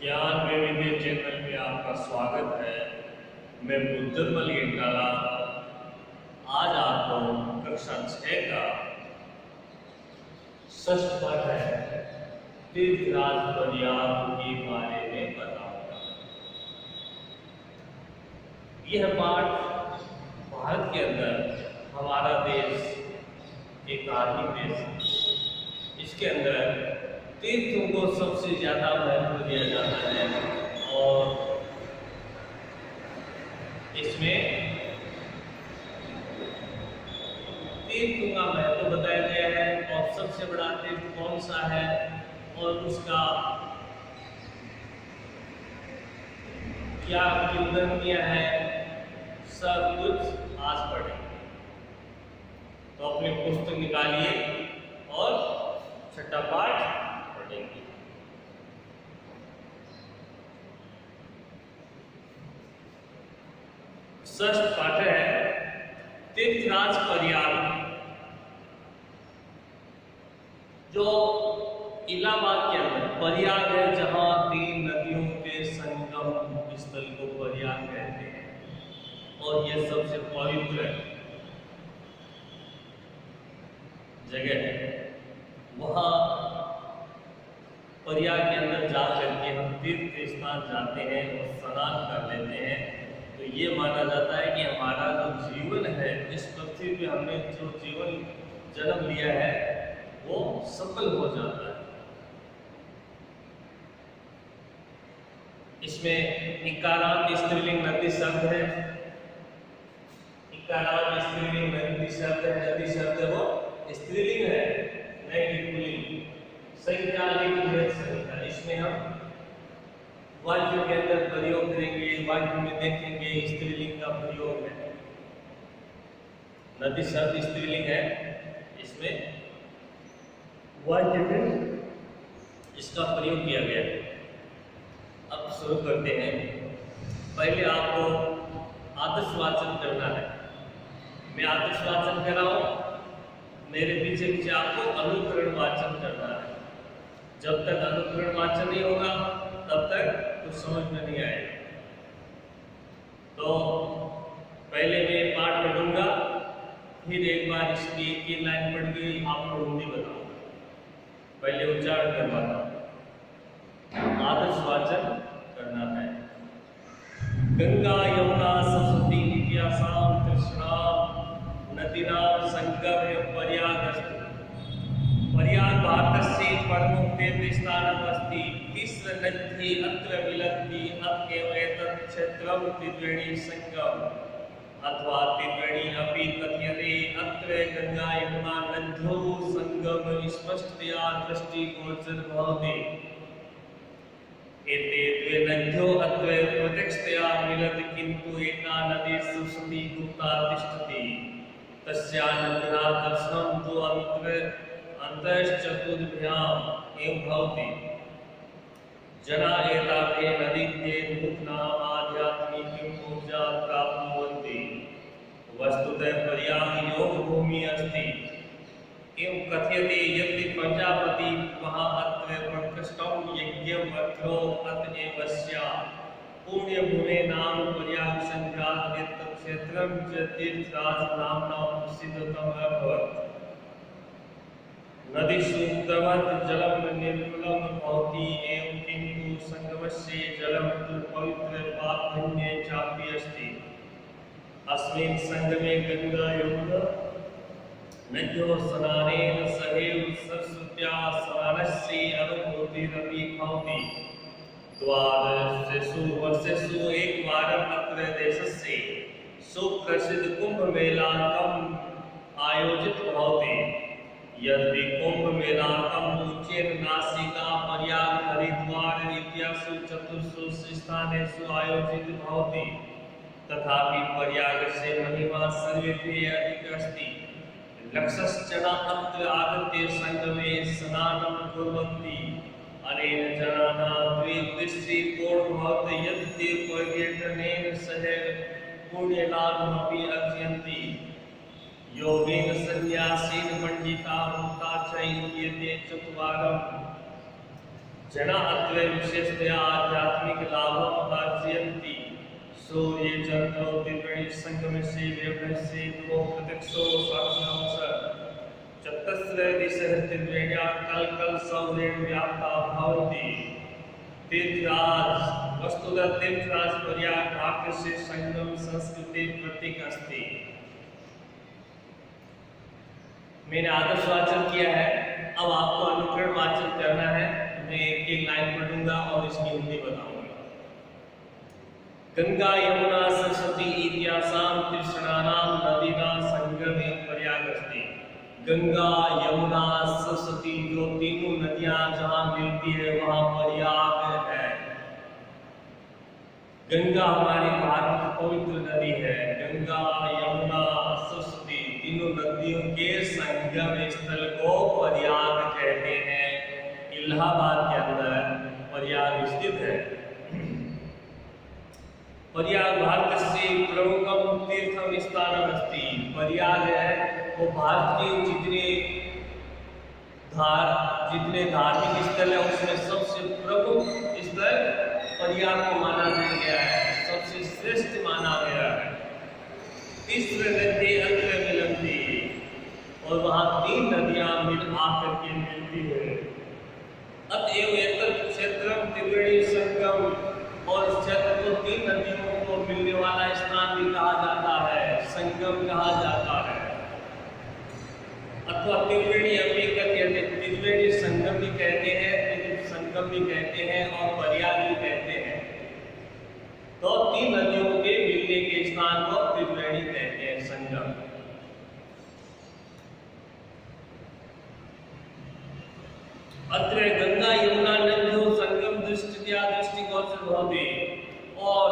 ज्ञान वैविध्य चैनल में आपका स्वागत है। मैं बुद्धमल येटाला आज आपको कक्षा 6 का षष्ठ पाठ है तीर्थराज प्रयाग के बारे में बताऊंगा। यह पाठ भारत के अंदर हमारा देश एक धार्मिक देश है। इसके अंदर तीर्थों को सबसे ज्यादा महत्व दिया जाता है और इसमें तीर्थों का महत्व बताया गया है और सबसे बड़ा तीर्थ कौन सा है और उसका क्या किंवदंतियां है, सब कुछ आज पढ़ेंगे। तो अपनी पुस्तक निकालिए और छठा पाठ पढ़ेंगे। षष्ठ पाठ है तीर्थराज प्रयाग, जो इलाहाबाद के अंदर प्रयाग है, जहां 3 नदियों के संगम स्थल को प्रयाग कहते हैं और यह सबसे पवित्र जगह है। वहां प्रयाग के अंदर जा करके हम तीर्थ स्थान जाते हैं और स्नान कर लेते हैं, तो ये माना जाता है कि हमारा जो जीवन है, इस पृथ्वी पे हमने जो जीवन जन्म लिया है वो सफल हो जाता है। इसमें इकारांत स्त्रीलिंग नदी शब्द है, इकारांत स्त्रीलिंग नदी शब्द है, नदी शब्द वो स्त्रीलिंग है, नहीं कि पुल्लिंग। संख्या संख्या, इसमें हम वाक्य के अंदर प्रयोग करेंगे, वाक्य में देखेंगे स्त्रीलिंग का प्रयोग है। नदी शब्द स्त्रीलिंग है, इसमें वाक्य में इसका प्रयोग किया गया है। अब शुरू करते हैं। पहले आपको आदर्श वाचन करना है। मैं आदर्श वाचन कर रहा हूं, मेरे पीछे पीछे आपको अनुकरण वाचन करना है। जब तक अनुकरण वाचन नहीं होगा तब तक कुछ समझ में नहीं आएगा। तो पहले मैं पाठ पढ़ूंगा, फिर एक बार इसकी एक लाइन पढ़ के आपको हिंदी बताऊंगा। पहले उच्चारण करवाता हूं, आदर्श वाचन करना है। गंगा यमुना सरस्वती इत्यासाम कृष्णा नदीनाम संगम प्रयाग। प्रयाग भारतस्य परमो तीर्थस्थानम् अस्ति। तिस्रनद्यै अत्र मिलन्ति, अतएव एतत् क्षेत्रं त्रिवेणी संगम अथवा त्रिवेणी अपि कथ्यते। अत्र गंगा यमुना नद्योः संगम स्पष्टतया दृष्टिगोचर भवति। एते द्वे नद्यः अत्र प्रत्यक्षतया मिलन्ति, किन्तु एका नदी सरस्वती गुप्ता तिष्ठति। तस्या नद्याः दर्शनं तु अन्तश्चतुर्भ्याम् एव भवति। जना एताभ्ये नदीभ्ये नूतनाम् आध्यात्मिकीम् ऊर्जां प्राप्नुवन्ति। वस्तुतः प्रयाग योगभूमिः अस्ति। एवं कथ्यते यदि प्रजापति वहाँ अत्र प्रकृष्टं यज्ञम् अत्रो अतएवस्य पुण्यभूमे नाम प्रयाग संख्यात। एतत् क्षेत्रं च तीर्थराज नाम्ना प्रसिद्धतम् अभवत्। नदीषु प्रवहत् जलं निर्मलं भवति एव, किन्तु संगमस्य जलं तु पवित्र पापपुण्ये चापि अस्ति। अस्मिन् संगमे गंगा यमुना नद्योः स्नानेन सहैव सरस्वत्याः स्नानस्य अनुभूतिरपि भवति। द्वादशेषु वर्षेषु एकवारम् अत्र देशस्य सुप्रसिद्ध कुंभ मेला आयोजितः भवति। यदि कुंभ मेलाकम् उच्चैन नासिका प्रयाग हरिद्वार इत्यासु 400 स्थानेषु आयोजितः भवति। तथापि प्रयागस्य महिमा सर्वेभ्यः अधिका अस्ति। लक्षजनाः अत्र आगत्य संगमे स्नानं कुर्वन्ति। अनेन जनानां दृष्टिकोणो भवति यत् ते पर्यटनेन सह पुण्यलाभमपि अर्जयन्ति। योगेन संन्यासेन पंडिता मुक्ता च इत्येते चत्वारः जना अत्वे विशेषतया आध्यात्मिक लाभम अर्जयन्ति सो ये चंद्रो त्रिवेणी संगमस्य व्यवहस्य वो प्रत्यक्षो साक्षांश चतस्र दिशः त्रिवेण्या कल सौरेण व्याप्ता भवन्ति तीर्थराज वस्तुतः तीर्थराज प्रयाग से संगम संस्कृति प्रतीक अस्ति। मैंने आदर्श वाचन किया है, अब आपको अनुकरण वाचन करना है। मैं एक लाइन पढ़ूंगा और इसकी हिंदी बताऊंगा। गंगा यमुना सरस्वती इत्यासाम त्रिशणानाम नदीनां संगमे प्रयाग अस्ति। गंगा यमुना सरस्वती जो तीनों नदियां जहां मिलती है वहां प्रयाग है। गंगा हमारी भारत की पवित्र नदी है। गंगा यमुना सरस्वती तीनों नदियों के संगम स्थल को प्रयाग कहते हैं। इलाहाबाद के अंदर प्रयाग स्थित है। प्रयाग भारत से प्रमुखम तीर्थम स्थानम अस्ति। प्रयाग है वो भारत के जितने धार्मिक स्थल है उसमें सबसे प्रमुख स्थल प्रयाग को माना गया है, सबसे श्रेष्ठ माना गया है। तीसरे नदी अंतर मिलती और वहां तीन नदियां मिल आकर के मिलती है। अतएव एतत् क्षेत्रम त्रिवेणी संगम और इस क्षेत्र को तीन नदियों को मिलने वाला स्थान भी कहा जाता है, संगम कहा जाता है, अथवा त्रिवेणी अभी कहते हैं। त्रिवेणी संगम भी कहते हैं, संगम भी कहते हैं और प्रयाग भी कहते हैं। तो तीन नदियों के मिलने के स्थान को त्रिवेणी कहते हैं, संगम। अत्र गंगा यमुना नदियों संगम दृष्टिया दृष्टिगोचर होते और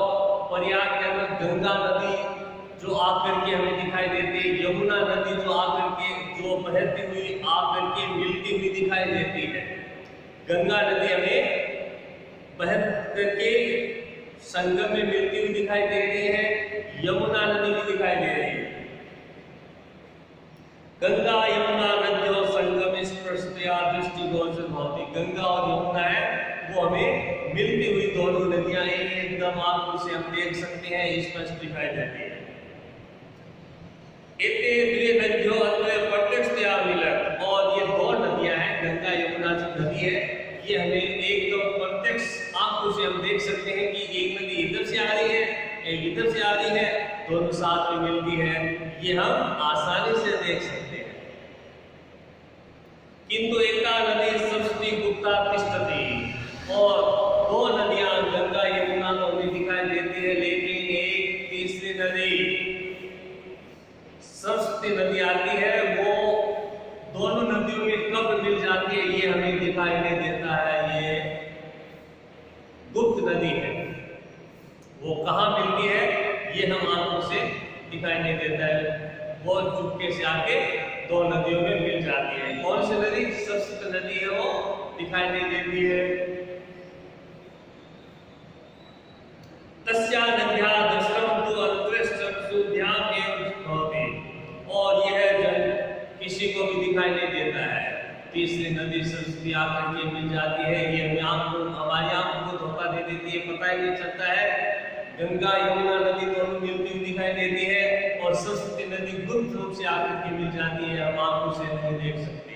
प्रयाग के अंदर गंगा नदी जो आकर के हमें दिखाई देती है, यमुना नदी जो आकर के जो बहती हुई आकर के मिलती हुई दिखाई देती है। गंगा नदी हमें बह करके संगम में मिलती हुई दिखाई दे रही है, यमुना नदी भी दिखाई दे रही है। गंगा यमुना नदियों संगम स्पर्शतया दृष्टिगोचर होती। गंगा और यमुना है वो हमें मिलती हुई दोनों नदियां एकदम आंखों से हम देख सकते हैं, स्पष्ट दिखाई देती है। एते द्वे नदियों अत्र प्रत्यक्षतया मिलत और ये दो नदियां हैं, गंगा यमुना जो नदी है ये हमें एकदम प्रत्यक्ष आंखों से हम देख सकते हैं कि एक नदी इधर से आ रही है, एक इधर से आ रही है, दोनों साथ में मिलती है, ये हम आसानी से देख सकते हैं। किंतु एका नदी सरस्वती गुप्ता तिष्ठति और दो नदियां गंगा यमुना को हमें दिखाई देती है, लेकिन एक तीसरी नदी सरस्वती नदी आती है, वो दोनों नदियों में कब मिल जाती है ये हमें दिखाई नहीं देता है। ये गुप्त नदी है, वो कहाँ मिलती है ये हम आंखों से दिखाई नहीं देता है, वो चुपके से आके दो नदियों में मिल जाती है। कौन सी नदी? सरस्वती नदी है, वो दिखाई नहीं देती है। तस्या नद्या दशरम तु अंतरिक्षुभ्याम एव भवति और यह जल किसी को भी दिखाई नहीं देता है। तीसरी नदी सरस्वती आकर के मिल जाती है, ये हमारी आंखों को धोखा दे देती है, पता ही नहीं चलता है। गंगा यमुना नदी दोनों मिलती हुई दिखाई देती है और सरस्वती नदी गुप्त रूप से आकर के मिल जाती है, हम आंखों से नहीं देख सकते।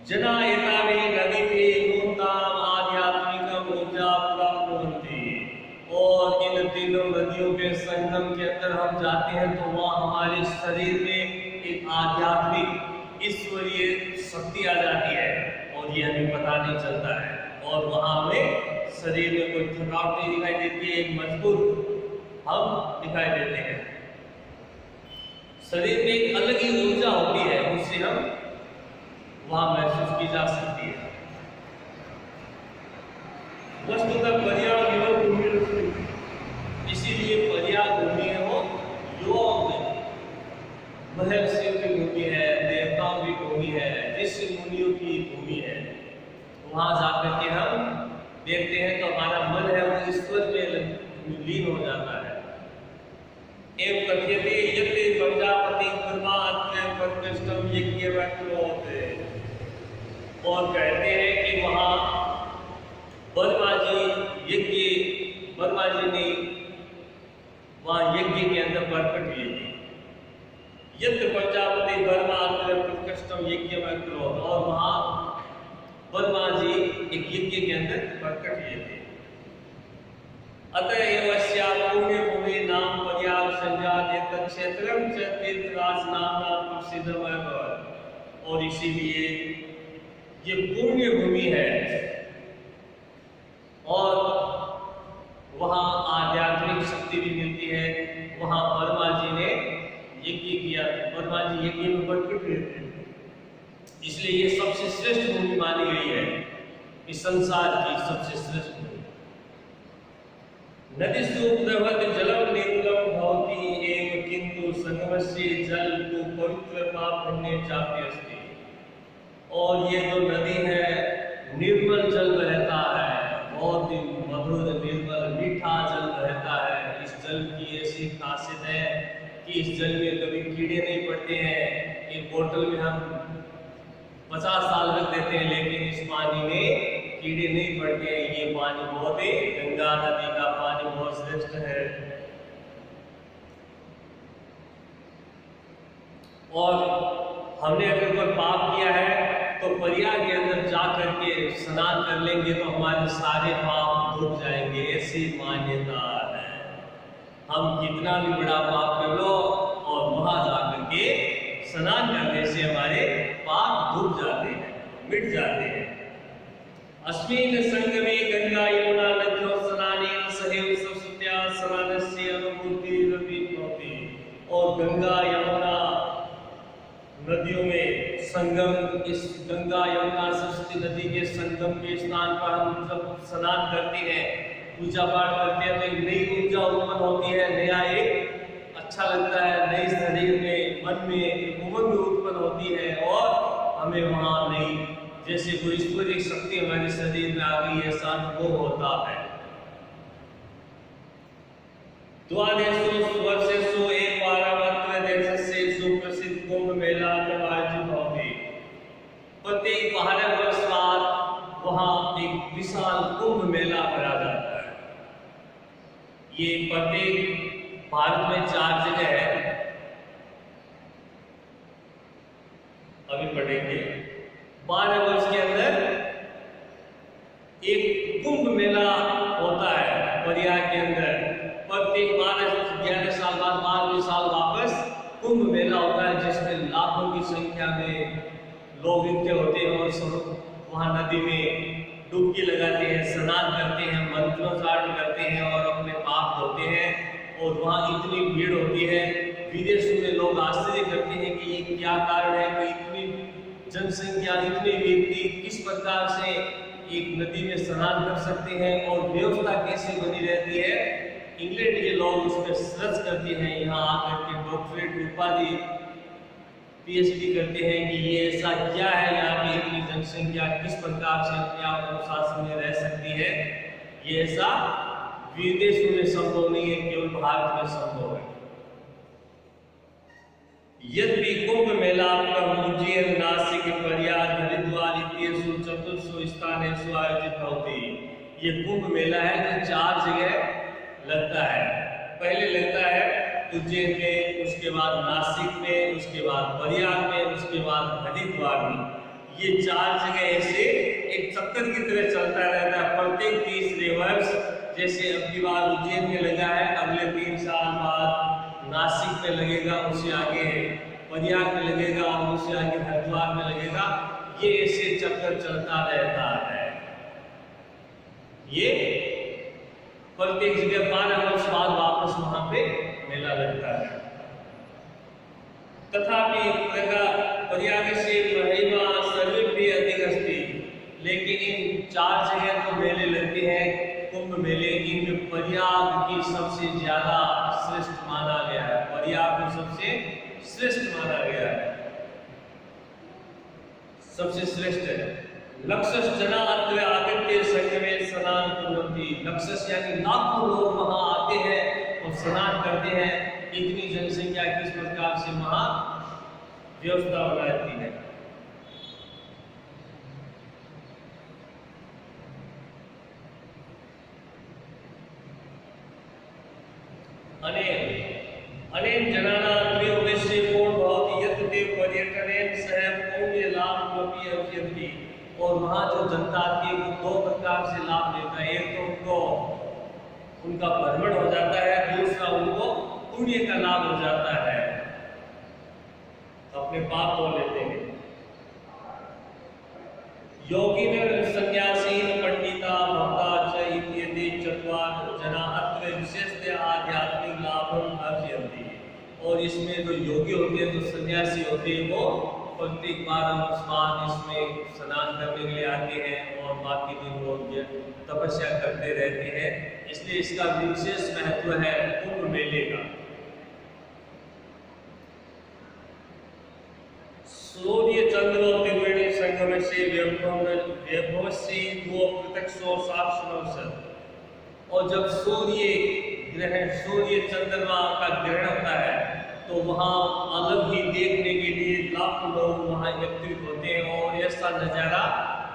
जना एतावे नदी में नूतन आध्यात्मिक ऊर्जा प्राप्त होती और इन तीनों नदियों के संगम के अंदर हम जाते हैं तो वहाँ हमारे शरीर में एक आध्यात्मिक ईश्वरीय शक्ति आ जाती है और ये हमें पता नहीं चलता है और वहाँ हमें शरीर में कोई थकावट नहीं दिखाई देती है, एक मजबूत हम दिखाई देते हैं। शरीर में एक अलग ही ऊर्जा होती है, उससे हम वहां महसूस की जा सकती है। वस्तुतः प्रयाग योग भूमि, इसीलिए प्रयाग भूमि है वो योग महर्षियों की भूमि है, देवताओं की भूमि है, ऋषि मुनियों की भूमि है। वहां जाकर के हम देखते हैं तो हमारा मन है वो ईश्वर में लीन हो जाता है। एवं कथ्यते यते प्रजापति परमात्मा प्रतिष्ठम यज्ञ वक्रोते और कहते हैं कि वहाँ वर्मा जी ने वहाँ यज्ञ के अंदर प्रकट हुए थे। यत्र प्रजापति वर्मा प्रकृष्टम यज्ञ में क्रोध, और वहाँ वर्मा जी एक यज्ञ के अंदर प्रकट हुए थे। अतएव अस्या पुण्य भूमि नाम पर्याग संजात क्षेत्रम च तीर्थराज नाम प्रसिद्धमय भवत्, और इसीलिए ये पुण्य भूमि है और वहाँ आध्यात्मिक शक्ति भी मिलती है। वहाँ वर्मा जी ने यज्ञ किया, वर्मा जी यज्ञ में प्रकट हुए थे, इसलिए ये सबसे श्रेष्ठ भूमि मानी गई है, इस संसार की सबसे श्रेष्ठ भूमि। नदीषु प्रवहत जलम निर्मलम भवति एव किंतु संगमस्य जल तु पवित्र पापन्य चापि अस्ति, और ये जो नदी है निर्मल जल बहता है, बहुत ही मधुर निर्मल मीठा जल बहता है। इस जल की ऐसी खासियत है कि इस जल में कभी कीड़े नहीं पड़ते हैं। एक बोतल में हम 50 साल रख देते हैं, लेकिन इस पानी में कीड़े नहीं पड़ते हैं। ये पानी बहुत ही, गंगा नदी का पानी बहुत श्रेष्ठ है। और हमने अगर कोई पाप किया है तो प्रयाग के अंदर जा करके स्नान कर लेंगे तो हमारे सारे पाप धुल जाएंगे, ऐसी मान्यता है। हम कितना भी बड़ा पाप कर लो और वहां जा करके स्नान करने से हमारे पाप धुल जाते हैं, मिट जाते हैं। अस्मिन् संगमे गंगा यमुना नद्यों स्नानेन सहैव सरस्वत्या स्नानस्य अनुभूतिरपि भवति, और गंगा यमुना नदियों में संगम, इस गंगा यमुना सरस्वती नदी के संगम के स्नान पर हम जब स्नान करते हैं, पूजा पाठ करते हैं, तो एक नई ऊर्जा उत्पन्न होती है, नया एक अच्छा लगता है, नई शरीर में मन में एक उमंग उत्पन्न होती है, और हमें वहाँ नई जैसे कोई ईश्वरीय शक्ति हमारे शरीर में आ गई, ऐसा अनुभव होता है। द्वादशो वर्षेषु एक पारमात्र देशस्य सुप्रसिद्ध कुंभ मेला आयोजित होती। प्रत्येक 12 वर्ष बाद वहाँ एक विशाल कुंभ मेला भरा जाता है। ये प्रत्येक भारत में 4 जगह है, अभी पढ़ेंगे। 12 वर्ष के अंदर एक कुंभ मेला होता है प्रयाग के अंदर। प्रत्येक 11 साल बाद 12वें साल वापस कुंभ मेला होता है, जिसमें लाखों की संख्या में लोग इकट्ठे होते हैं और वहाँ नदी में डुबकी लगाते हैं, स्नान करते हैं, मंत्रोच्चारण करते हैं और अपने पाप धोते हैं। और वहाँ इतनी भीड़ होती है, विदेशों में लोग आश्चर्य करते हैं कि ये क्या कारण है कि इतनी जनसंख्या, इतने व्यक्ति किस प्रकार से एक नदी में स्नान कर सकते हैं और व्यवस्था कैसे बनी रहती है। इंग्लैंड के लोग उसमें सर्च करते हैं, यहाँ आकर के डॉक्टरेट उपाधि पीएचडी करते हैं कि ये ऐसा क्या है, यहाँ की इतनी जनसंख्या किस प्रकार से अपने आप अनुशासन में रह सकती है। ये ऐसा विदेशों में संभव नहीं है, केवल भारत में संभव है। यद्यपि कुंभ मेला उज्जैन, नासिक, प्रयाग, हरिद्वार इत्येषु चतुर्षु स्थानेषु आयोजित होती। ये कुंभ मेला है जो 4 जगह लगता है। पहले लगता है उज्जैन में, उसके बाद नासिक में, उसके बाद प्रयाग में, उसके बाद हरिद्वार में। ये 4 जगह ऐसे एक चक्कर की तरह चलता रहता है। प्रत्येक 30 वर्ष, जैसे अब की बार उज्जैन में लगा है, अगले 3 साल बाद नासिक में लगेगा, उससे आगे प्रयाग में लगेगा और उससे आगे हरिद्वार में लगेगा। ये ऐसे चक्कर चलता रहता है। ये प्रत्येक जगह 12 वर्ष बाद वापस वहां पे मेला लगता है। तथापि प्रयाग से महिमा सर्वेभ्य अधिक अस्ति, लेकिन इन 4 जगह तो मेले लगते हैं कुंभ मेले, इनमें प्रयाग की सबसे ज्यादा श्रेष्ठ माना गया है। प्रयाग को सबसे श्रेष्ठ माना गया है, सबसे श्रेष्ठ है। लक्षस जना अत्र आदित्य संगमे स्नान कुर्वन्ति। लक्षस यानी लाखों लोग वहां आते हैं और स्नान करते हैं। इतनी जनसंख्या किस प्रकार से वहां व्यवस्था बनाती है। अपनी अभियंती, और वहाँ जो जनता आती है वो दो प्रकार से लाभ लेता है। एक तो उनको उनका भ्रमण हो जाता है, दूसरा उनको पुण्य का लाभ हो जाता है, तो अपने पाप धो लेते हैं। योगिन संन्यासीन पंडिता भक्ता च इत्येते चत्वार जना अत्र विशेषतया आध्यात्मिक लाभम अर्जयन्ति। और इसमें जो योगी होते हैं, जो सन्यासी होते हैं, वो प्रत्येक बार इसमें स्नान करने के लिए आते हैं और बाकी दिन वो तपस्या करते रहते हैं, इसलिए इसका विशेष महत्व है कुंभ मेले का। सूर्य चंद्र त्रिवेणी संगम से वैभव से वो प्रत्यक्षो साक्षर। और जब सूर्य चंद्रमा का ग्रहण होता है तो वहाँ अलग ही देखने के लिए लाखों लोग वहाँ एकत्रित होते हैं, और ऐसा नज़ारा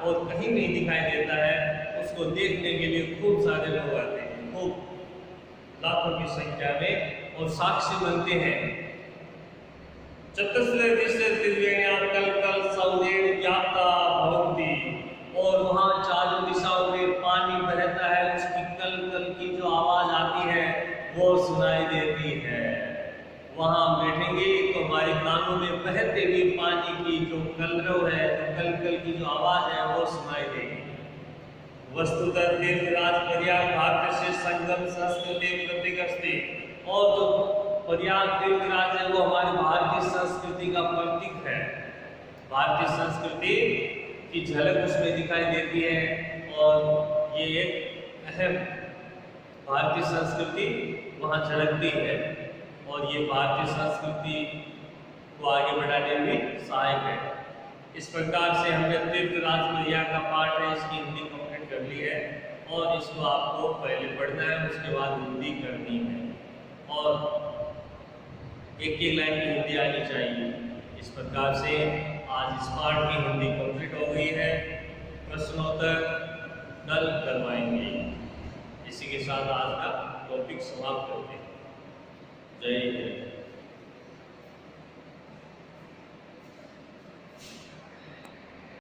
और कहीं नहीं दिखाई देता है। उसको देखने के लिए खूब सारे लोग आते हैं, खूब लाखों की संख्या में, और साक्षी बनते हैं। चतुस्र दिशा त्रिवेण्या कल कल सौदेव व्याप्ता भवन्ति। और वहाँ चारों दिशाओं में पानी बहता है, उसकी कल कल की जो आवाज आती है वो सुनाई देती है। वहाँ बैठेंगे तो हमारे कानों में बहते हुए पानी की जो कलरव है, जो कल कल की जो आवाज है वो सुनाई देगी। वस्तुतः तीर्थराज प्रयाग भारत से संगम संस्कृति प्रतीक अस्ति। और जो प्रयाग तीर्थराज है वो हमारी भारतीय संस्कृति का प्रतीक है। भारतीय संस्कृति की झलक उसमें दिखाई देती है, और ये एक अहम भारतीय संस्कृति वहाँ झलकती है, और ये भारतीय संस्कृति को आगे बढ़ाने में सहायक है। इस प्रकार से हमने तीर्थराज प्रयाग का पाठ है, इसकी हिंदी कंप्लीट कर ली है, और इसको आपको पहले पढ़ना है, उसके बाद हिंदी करनी है, और एक एक लाइन की हिंदी आनी चाहिए। इस प्रकार से आज इस पाठ की हिंदी कंप्लीट हो गई है। प्रश्नोत्तर कल करवाएंगे। इसी के साथ आज का टॉपिक समाप्त करते हैं। जय हिंद।